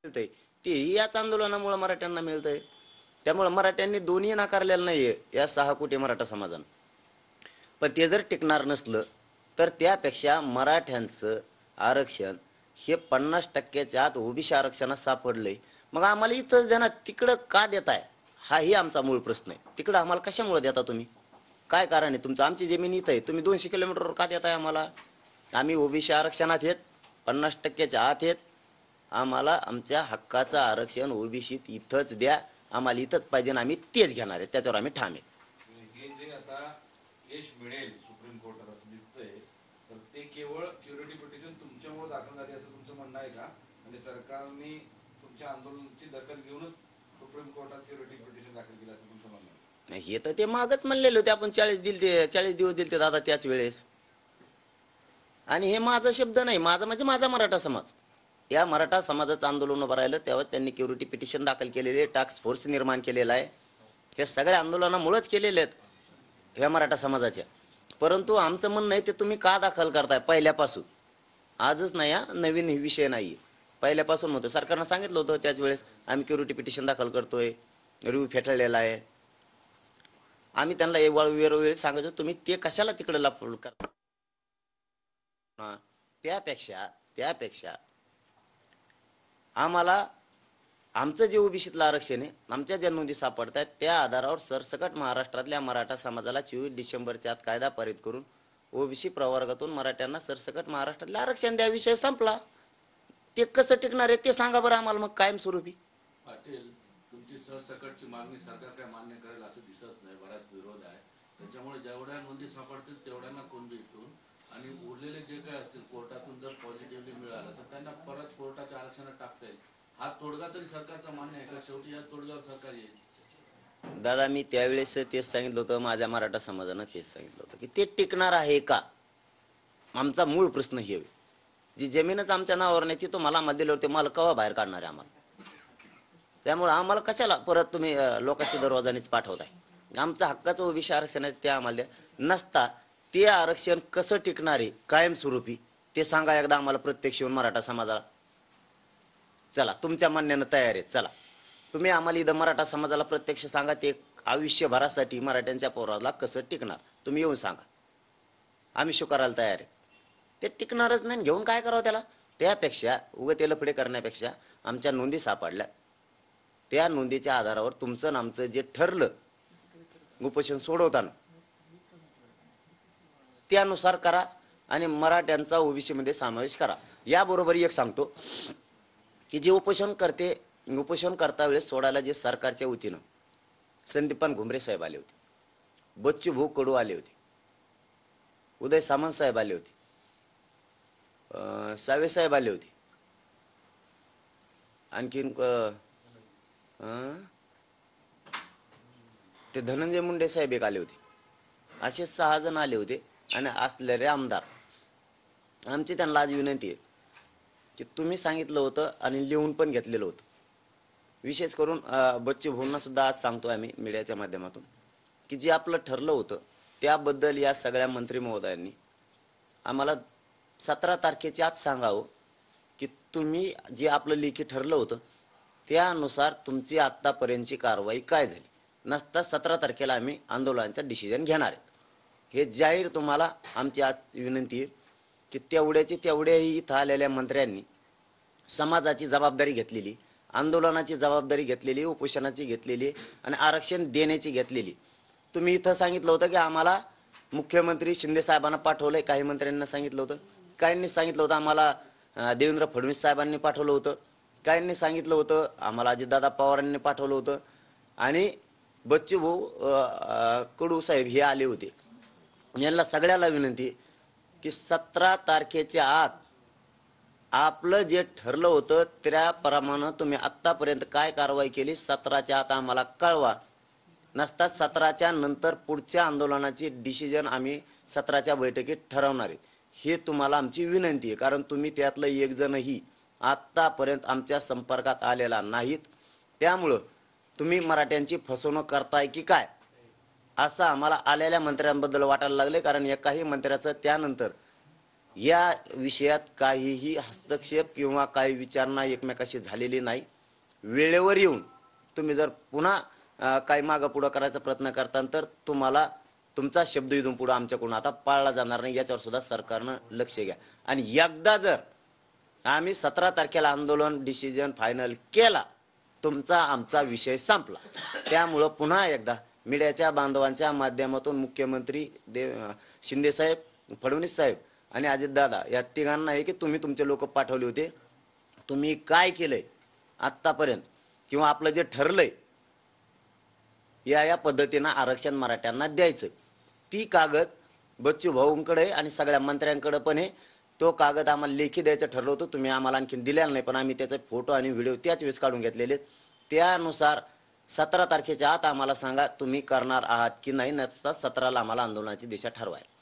मिळतंय तेही याच आंदोलनामुळे मराठ्यांना मिळतंय. त्यामुळे मराठ्यांनी दोन्ही नाकारलेलं नाहीये या 6 कोटी मराठा समाजानं. पण ते जर टिकणार नसलं तर त्यापेक्षा मराठ्यांचं आरक्षण हे 50%च्या आत ओबीसी आरक्षणात सापडलंय. मग आम्हाला इथंच द्या ना, तिकडं का देताय हाही आमचा मूळ प्रश्न आहे. तिकडं आम्हाला कशामुळे देता तुम्ही? काय कारण आहे तुमचं? आमची जमीन इथं आहे, तुम्ही 200 किलोमीटरवर का देताय आम्हाला? आम्ही ओबीसी आरक्षणात आहेत, 50%च्या आत आहेत. आम्हाला आमच्या हक्काचं आरक्षण ओबीसीत इथंच द्या, आम्हाला इथंच पाहिजे आणि आम्ही तेच घेणार आहे, त्याच्यावर आम्ही ठाम आहे. हे जे आता यश मिळेल सुप्रीम कोर्टात असं दिसतंय, तर ते केवळ क्युरिटी पिटिशन तुमच्यामुळे दाखल झाली असं तुमचं म्हणणं आहे का? म्हणजे सरकारने तुमच्या आंदोलनाची दखल घेऊनच सुप्रीम कोर्टात क्युरिटी पिटिशन दाखल केलं असं तुमचं म्हणणं आहे? नाही, हे तर ते मागच म्हणलेले होते आपण 40 दिवस दिलते दादा त्याच वेळेस. आणि हे माझा शब्द नाही, माझा म्हणजे माझा मराठा समाज. या मराठा समाजाचं आंदोलन उभं राहिलं तेव्हा त्यांनी क्युरिटी पिटिशन दाखल केलेले, टास्क फोर्स निर्माण केलेला आहे. हे सगळ्या आंदोलनामुळेच केलेले आहेत ह्या मराठा समाजाच्या. परंतु आमचं म्हणणं आहे ते तुम्ही का दाखल करताय पहिल्यापासून? आजच नाही, हा नवीन विषय नाही, पहिल्यापासून म्हणतो. सरकारनं सांगितलं होतं त्याच वेळेस आम्ही क्युरिटी पिटिशन दाखल करतोय, रिव्ह्यू फेटाळलेला आहे. आम्ही त्यांना वेळोवेळी सांगायचो तुम्ही ते कशाला तिकडे लपवून करता. त्यापेक्षा आम्हाला आमचं जे ओबीसीतलं आरक्षण आहे, आमच्या ज्या नोंदी सापडत आहेत त्या आधारावर सरसकट महाराष्ट्रातल्या मराठा समाजाला 24 डिसेंबरच्या आत कायदा पारित करून ओबीसी प्रवर्गातून मराठ्यांना सरसकट महाराष्ट्रातलं आरक्षण द्या, विषय संपला. ते कसं टिकणार आहे ते सांगा बरं आम्हाला मग कायमस्वरूपी. पाटील, तुमची सरसकटची मागणी सरकार काय मान्य करेल असं दिसत नाही, बराच विरोध आहे. त्याच्यामुळे जेवढ्या नोंदी सापडतील तेवढ्यांना कुणबीतून आणि उरलेले जे काय असतील कोर्टातून जर पॉझिटिव्हली मिळालं तर त्यांना परत कोर्टाच्या आरक्षणात टाकता येईल. हा तोडगा तरी सरकारचा मान्य आहे का? शेवटी या तोडग्यावर सरकार येईल. दादा मी त्यावेळेस तेच सांगितलं होतं, माझ्या मराठा समाजानं तेच सांगितलं होतं की ते टिकणार आहे का. आमचा मूळ प्रश्न हे, जी जमीनच आमच्या नावावर नाही ती तुम्हाला आम्हाला दिल्यावर ते मला केव्हा बाहेर काढणार आहे आम्हाला? त्यामुळे आम्हाला कशाला परत तुम्ही लोकांच्या दरवाजानेच पाठवताय? आमचं हक्काचं ओबीसी आरक्षण आहे ते आम्हाला द्या. नसता ते आरक्षण कसं टिकणार आहे कायमस्वरूपी ते सांगा एकदा आम्हाला प्रत्यक्ष येऊन मराठा समाजाला. चला तुमच्या म्हणण्यानं तयार आहेत, चला तुम्ही आम्हाला इथं मराठा समाजाला प्रत्यक्ष सांगा ते आयुष्यभरासाठी मराठ्यांच्या पोराला कसं टिकणार, तुम्ही येऊन सांगा. आम्ही स्वीकारायला तयार आहेत. ते टिकणारच नाही, घेऊन काय करावं त्याला? त्यापेक्षा उगं ते लफडे करण्यापेक्षा आमच्या नोंदी सापडल्या, त्या नोंदीच्या आधारावर तुमचं आमचं जे ठरलं उपोषण सोडवताना त्यानुसार करा आणि मराठ्यांचा ओबीसी मध्ये समावेश करा. याबरोबर एक सांगतो की जे उपोषण करता वेळेस सोडायला जे सरकारच्या वतीनं संदीपान घुमरे साहेब आले होते, बच्चू भाऊ कडू आले होते, उदय सामंत साहेब आले होते, सावे साहेब आले होते, आणखीन ते धनंजय मुंडे साहेब एक आले होते. असे 6 जण आले होते. आणि असलेले आमदार आमची त्यांना आज विनंती आहे की तुम्ही सांगितलं होतं आणि लिहून पण घेतलेलं होतं. विशेष करून बच्चू भाऊंना सुद्धा आज सांगतोय आम्ही मीडियाच्या माध्यमातून की जे आपलं ठरलं होतं त्याबद्दल या सगळ्या मंत्री महोदयांनी आम्हाला 17 तारखेच्या आत सांगावं की तुम्ही जे आपलं लेखी ठरलं होतं त्यानुसार तुमची आत्तापर्यंतची कारवाई काय झाली. नसता 17 तारखेला आम्ही आंदोलनाचा डिसिजन घेणार आहे. हे जाहीर तुम्हाला आमची आज विनंती आहे की तेवढ्याही इथं आलेल्या मंत्र्यांनी समाजाची जबाबदारी घेतलेली, आंदोलनाची जबाबदारी घेतलेली, उपोषणाची घेतलेली आणि आरक्षण देण्याची घेतलेली. तुम्ही इथं सांगितलं होतं की आम्हाला मुख्यमंत्री शिंदे साहेबांना पाठवलंय, काही मंत्र्यांना सांगितलं होतं, काहींनी सांगितलं होतं आम्हाला देवेंद्र फडणवीस साहेबांनी पाठवलं होतं, काहींनी सांगितलं होतं आम्हाला अजितदादा पवारांनी पाठवलं होतं आणि बच्चू भाऊ कडू साहेब हे आले होते. यांना सगळ्याला विनंती की 17 तारखेच्या आत आपलं जे ठरलं होतं त्याप्रमाणे तुम्ही आत्तापर्यंत काय कारवाई केली 17च्या आत आम्हाला कळवा. नसता 17च्या नंतर पुढच्या आंदोलनाची डिसिजन आम्ही 17च्या बैठकीत ठरवणार आहे. हे तुम्हाला आमची विनंती आहे, कारण तुम्ही त्यातलं एक जणही आत्तापर्यंत आमच्या संपर्कात आलेला नाहीत. त्यामुळं तुम्ही मराठ्यांची फसवणूक करताय की काय असं आम्हाला आलेल्या मंत्र्यांबद्दल वाटायला लागले. कारण एकाही मंत्र्याचं त्यानंतर या विषयात काहीही हस्तक्षेप किंवा काही विचारणा एकमेकाशी झालेली नाही. वेळेवर येऊन तुम्ही जर पुन्हा काही मागं पुढं करायचा प्रयत्न करता तर तुम्हाला तुमचा शब्द इथून पुढे आमच्याकडून आता पाळला जाणार नाही. याच्यावर सुद्धा सरकारनं लक्ष घ्या. आणि एकदा जर आम्ही 17 तारखेला आंदोलन डिसिजन फायनल केला, तुमचा आमचा विषय संपला. त्यामुळं पुन्हा एकदा मीडियाच्या बांधवांच्या माध्यमातून मुख्यमंत्री शिंदे साहेब, फडणवीस साहेब आणि अजितदादा या तिघांना आहे की तुम्ही तुमचे लोक पाठवले होते, तुम्ही काय केलंय आत्तापर्यंत किंवा आपलं जे ठरलंय या पद्धतीनं आरक्षण मराठ्यांना द्यायचं, ती कागद बच्चू भाऊंकडे आणि सगळ्या मंत्र्यांकडे पण आहे. तो कागद आम्हाला लेखी द्यायचं ठरलं होतं, तुम्ही आम्हाला आणखीन दिलेला नाही, पण आम्ही त्याचे फोटो आणि व्हिडिओ त्याच वेळेस काढून घेतलेले. त्यानुसार 17 तारखेच्या आत आम्हाला सांगा तुम्ही करणार आहात की नाही, नसता 17ला आम्हाला आंदोलनाची दिशा ठरवायला.